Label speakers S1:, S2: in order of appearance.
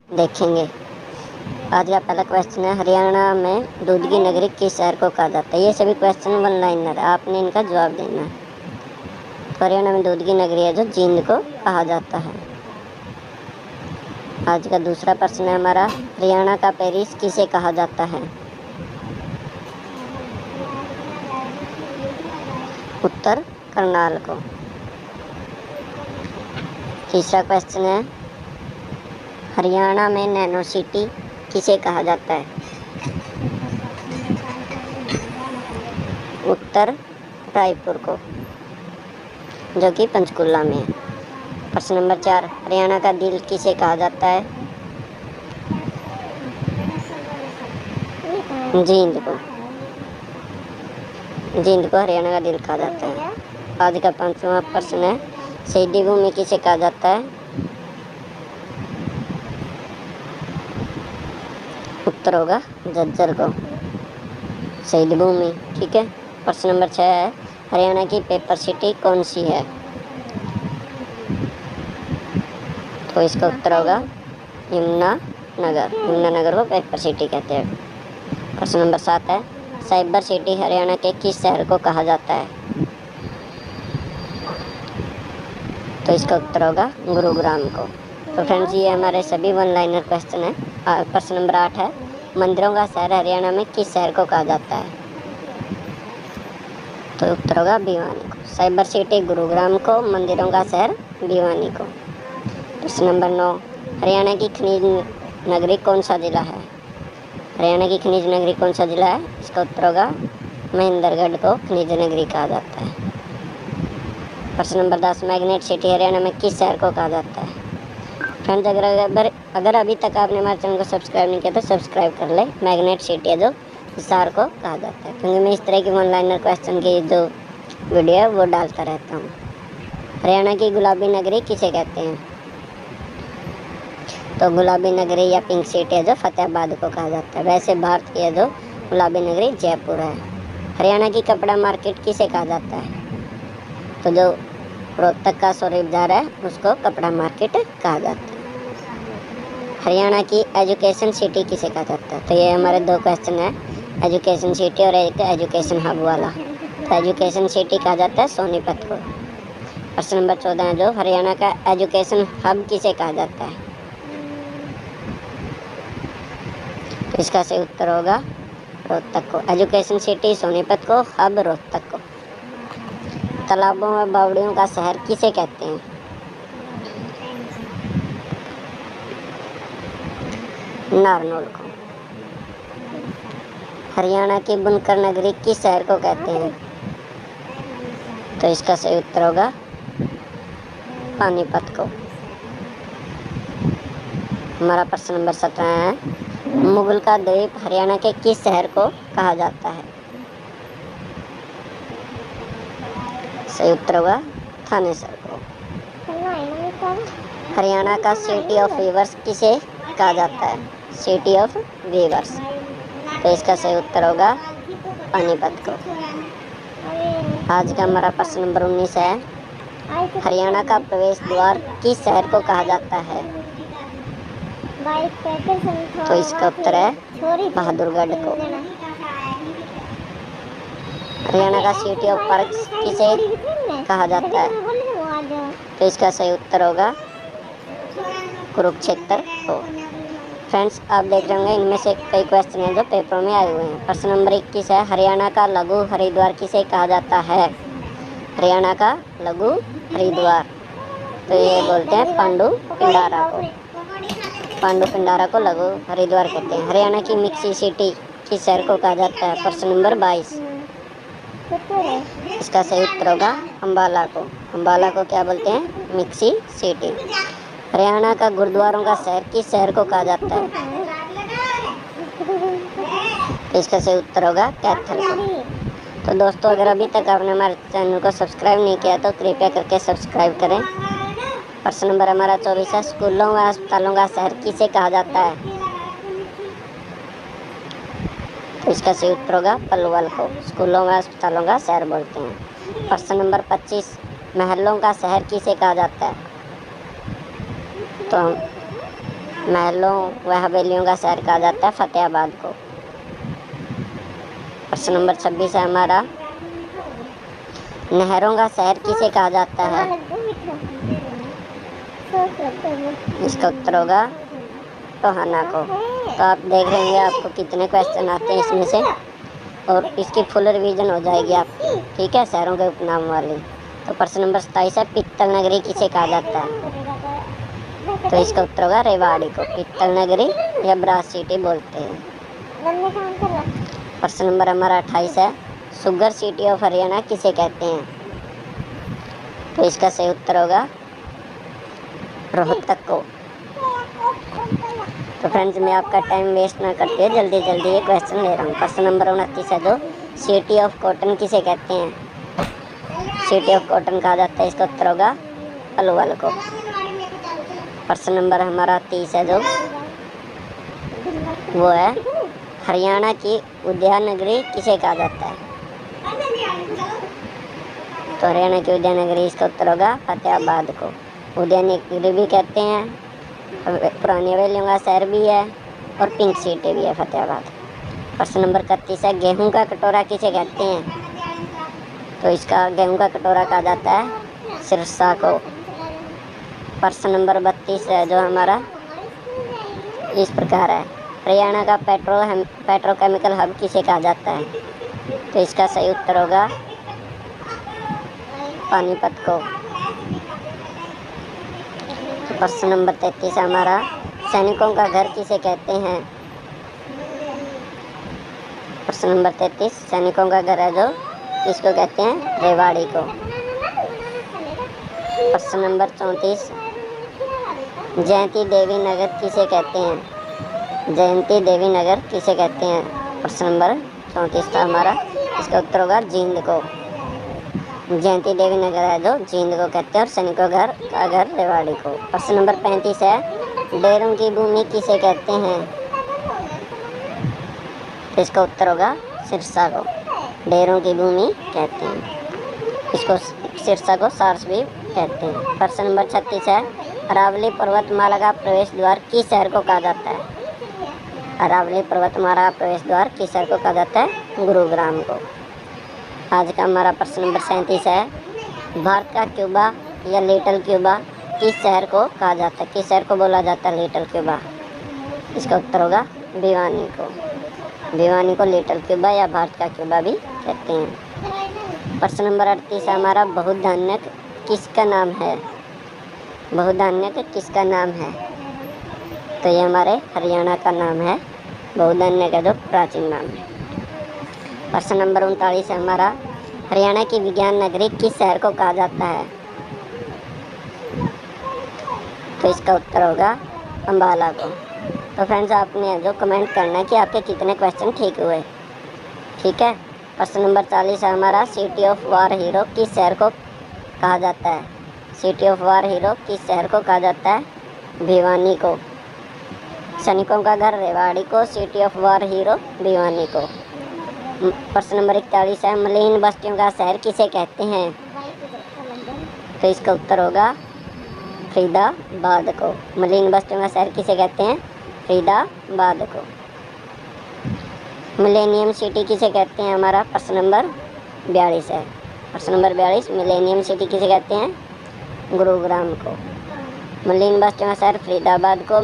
S1: देखेंगे। आज का पहला क्वेश्चन है, हरियाणा में दूध की नगरी किस शहर को कहा जाता है। ये सभी क्वेश्चन वन लाइनर है, आपने इनका जवाब देना है। तो हरियाणा में दूध की नगरी है जो जींद को कहा जाता है। आज का दूसरा प्रश्न है हमारा, हरियाणा का पेरिस किसे कहा जाता है। उत्तर करनाल को। तीसरा क्वेश्चन है, हरियाणा में नैनो सिटी किसे कहा जाता है। उत्तर रायपुर को, जो कि पंचकुला में है। प्रश्न नंबर 4, हरियाणा का दिल किसे कहा जाता है। जींद को। जींद को हरियाणा का दिल कहा जाता है। आज का 5वां प्रश्न है, शहीदी भूमि किसे कहा जाता है। उत्तर होगा झज्जर को, शहीद भूमि। ठीक है। प्रश्न नंबर 6 है, हरियाणा की पेपर सिटी कौन सी है। तो इसका उत्तर होगा यमुनानगर। यमुनानगर को पेपर सिटी कहते हैं। प्रश्न नंबर 7 है, साइबर सिटी हरियाणा के किस शहर को कहा जाता है। तो इसका उत्तर होगा गुरुग्राम को। तो फ्रेंड्स, ये हमारे सभी वन लाइनर क्वेश्चन है। प्रश्न नंबर 8 है, मंदिरों का शहर हरियाणा में किस शहर को कहा जाता है। तो उत्तर होगा भिवानी को। साइबर सिटी गुरुग्राम को, मंदिरों का शहर भिवानी को। प्रश्न नंबर 9, हरियाणा की खनिज नगरी कौन सा जिला है। हरियाणा की खनिज नगरी कौन सा जिला है। इसका उत्तर होगा महेंद्रगढ़ को खनिज नगरी कहा जाता है। प्रश्न नंबर 10, मैग्नेट सिटी हरियाणा में किस शहर को कहा जाता है। फ्रेंड्स, अगर अभी तक आपने हमारे चैनल को सब्सक्राइब नहीं किया तो सब्सक्राइब कर ले। मैग्नेट सिटी है जो शहर को कहा जाता है, क्योंकि मैं इस तरह की वन लाइनर क्वेश्चन की जो वीडियो है वो डालता रहता हूँ। हरियाणा की गुलाबी नगरी किसे कहते हैं। तो गुलाबी नगरी या पिंक सिटी है जो फतेहाबाद को कहा जाता है। वैसे भारत की है जो गुलाबी नगरी जयपुर है। हरियाणा की कपड़ा मार्केट किसे कहा जाता है। तो जो रोहतक का सौरभ बाजार है उसको कपड़ा मार्केट कहा जाता है। हरियाणा की एजुकेशन सिटी किसे कहा जाता है। तो ये हमारे दो क्वेश्चन है, एजुकेशन सिटी और एक एजुकेशन हब वाला। तो एजुकेशन सिटी कहा जाता है सोनीपत को। प्रश्न नंबर 14 है, जो हरियाणा का एजुकेशन हब किसे कहा जाता है। तो इसका सही उत्तर होगा रोहतक को। एजुकेशन सिटी सोनीपत को, हब रोहतक को। तालाबों व बावड़ियों का शहर किसे कहते हैं। नारनौल को। हरियाणा की बुनकर नगरी किस शहर को कहते हैं। तो इसका सही उत्तर होगा पानीपत को। हमारा प्रश्न नंबर 17 है, मुगल का द्वीप हरियाणा के किस शहर को कहा जाता है। सही उत्तर होगा थानेसर को। हरियाणा का सिटी ऑफ वीवर्स किसे कहा जाता है। City of viewers. तो इसका सही उत्तर होगा पानीपत को। आज का हमारा प्रश्न नंबर 19 है, हरियाणा का प्रवेश द्वार किस शहर को कहा जाता है। तो इसका उत्तर है बहादुरगढ़ को। हरियाणा का सिटी ऑफ पार्क्स किसे कहा जाता है। तो इसका सही उत्तर होगा कुरुक्षेत्र को। फ्रेंड्स, आप देख रहे होंगे इनमें से कई क्वेश्चन हैं जो पेपर में आए हुए हैं। प्रश्न नंबर 21 है, हरियाणा का लघु हरिद्वार किसे कहा जाता है। हरियाणा का लघु हरिद्वार, तो ये बोलते हैं पांडु पिंडारा को। पांडु पिंडारा को लघु हरिद्वार कहते हैं। हरियाणा की मिक्सी सिटी किस शहर को कहा जाता है। प्रश्न नंबर 22, इसका सही उत्तर होगा अम्बाला को। अम्बाला को क्या बोलते हैं, मिक्सी सिटी। हरियाणा का गुरुद्वारों का शहर किस शहर को कहा जाता है। तो इसका सही उत्तर होगा कैथल को। तो दोस्तों, अगर अभी तक आपने हमारे चैनल को सब्सक्राइब नहीं किया तो कृपया करके सब्सक्राइब करें। प्रश्न नंबर हमारा 24 है, स्कूलों व अस्पतालों का शहर किसे कहा जाता है। तो इसका सही उत्तर होगा पलवल को। स्कूलों व अस्पतालों का शहर बोलते हैं। प्रश्न नंबर 25, महलों का शहर किसे कहा जाता है। तो महलों व हवेलियों का शहर कहा जाता है फतेहाबाद को। प्रश्न नंबर 26 है हमारा, नहरों का शहर किसे कहा जाता है? इसका उत्तर होगा टोहाना को। तो आप देख रहे होंगे आपको कितने क्वेश्चन आते हैं इसमें से, और इसकी फुल रिवीजन हो जाएगी आपकी, ठीक है, शहरों के उपनाम वाली। तो प्रश्न नंबर 27 है, पित्तल नगरी किसे कहा जाता है? तो इसका उत्तर होगा रेवाड़ी को। पित्तल नगरी या ब्रास सिटी बोलते हैं। प्रश्न नंबर हमारा 28 है, शुगर सिटी ऑफ हरियाणा किसे कहते हैं? तो इसका सही उत्तर होगा रोहतक को। तो फ्रेंड्स, मैं आपका टाइम वेस्ट ना करते हुए जल्दी जल्दी ये क्वेश्चन ले रहा हूँ। प्रश्न नंबर 29 है, जो सिटी ऑफ कॉटन किसे कहते हैं? सिटी ऑफ कॉटन कहा जाता है, इसका उत्तर होगा पलवल को। प्रश्न नंबर हमारा 30 है, जो वो है हरियाणा की उद्यान नगरी किसे कहा जाता है? तो हरियाणा की उद्यान नगरी, इसका उत्तर होगा फतेहाबाद को। उद्यान नगरी भी कहते हैं, पुरानी हवेलियों का शहर भी है, और पिंक सिटी भी है फतेहाबाद। प्रश्न नंबर 31 है, गेहूं का कटोरा किसे कहते हैं? तो इसका गेहूं का कटोरा कहा जाता है सिरसा को। प्रश्न नंबर 32 है, जो हमारा इस प्रकार है, हरियाणा का पेट्रोकेमिकल हब किसे कहा जाता है? तो इसका सही उत्तर होगा पानीपत को। प्रश्न नंबर 33 हमारा, सैनिकों का घर किसे कहते हैं? प्रश्न नंबर 33, सैनिकों का घर है जो किसको कहते हैं? रेवाड़ी को। प्रश्न नंबर 34, जयंती देवी नगर किसे कहते हैं? जयंती देवी नगर किसे कहते हैं? प्रश्न नंबर 34 था हमारा, इसका उत्तर होगा जींद को। जयंती देवी नगर है जो जींद को कहते हैं, और सैनिकों का घर रेवाड़ी को। प्रश्न नंबर 35 है, डेरों की भूमि किसे कहते हैं? इसका उत्तर होगा सिरसा को। डेरों की भूमि कहते हैं इसको, सिरसा को सारस भी कहते हैं। प्रश्न नंबर 36 है, अरावली पर्वतमाला का प्रवेश द्वार किस शहर को कहा जाता है? अरावली पर्वतमाला का प्रवेश द्वार किस शहर को कहा जाता है? गुरुग्राम को। आज का हमारा प्रश्न नंबर 37 है, भारत का क्यूबा या लिटिल क्यूबा किस शहर को कहा जाता है? किस शहर को बोला जाता है लिटिल क्यूबा? इसका उत्तर होगा भिवानी को। भिवानी को लिटिल क्यूबा या भारत का क्यूबा भी कहते हैं। प्रश्न नंबर 38 हमारा, बहुधान्यक किसका नाम है? बहुधान्यक किसका नाम है? तो ये हमारे हरियाणा का नाम है, बहुधान्यक का जो प्राचीन नाम है। प्रश्न नंबर 39 है हमारा, हरियाणा की विज्ञान नगरी किस शहर को कहा जाता है? तो इसका उत्तर होगा अम्बाला को। तो फ्रेंड्स, आपने जो कमेंट करना है कि आपके कितने क्वेश्चन ठीक हुए, ठीक है। प्रश्न नंबर 40 है हमारा, सिटी ऑफ वार हीरो किस शहर को कहा जाता है? सिटी ऑफ वार हीरो किस शहर को कहा जाता है? भिवानी को। सैनिकों का घर रेवाड़ी को, city of war hero Bhiwani को। प्रश्न नंबर 41 है, मलिन बस्तियों का शहर किसे कहते हैं? तो इसका उत्तर होगा फरीदाबाद को। मलिन बस्तियों का शहर किसे कहते हैं? फरीदाबाद को। मिलेनियम सिटी किसे कहते हैं? हमारा प्रश्न नंबर 42 है। प्रश्न नंबर 42, मिलेनियम सिटी किसे कहते हैं? गुरुग्राम को। मलिन बस्तियों का शहर फरीदाबाद को।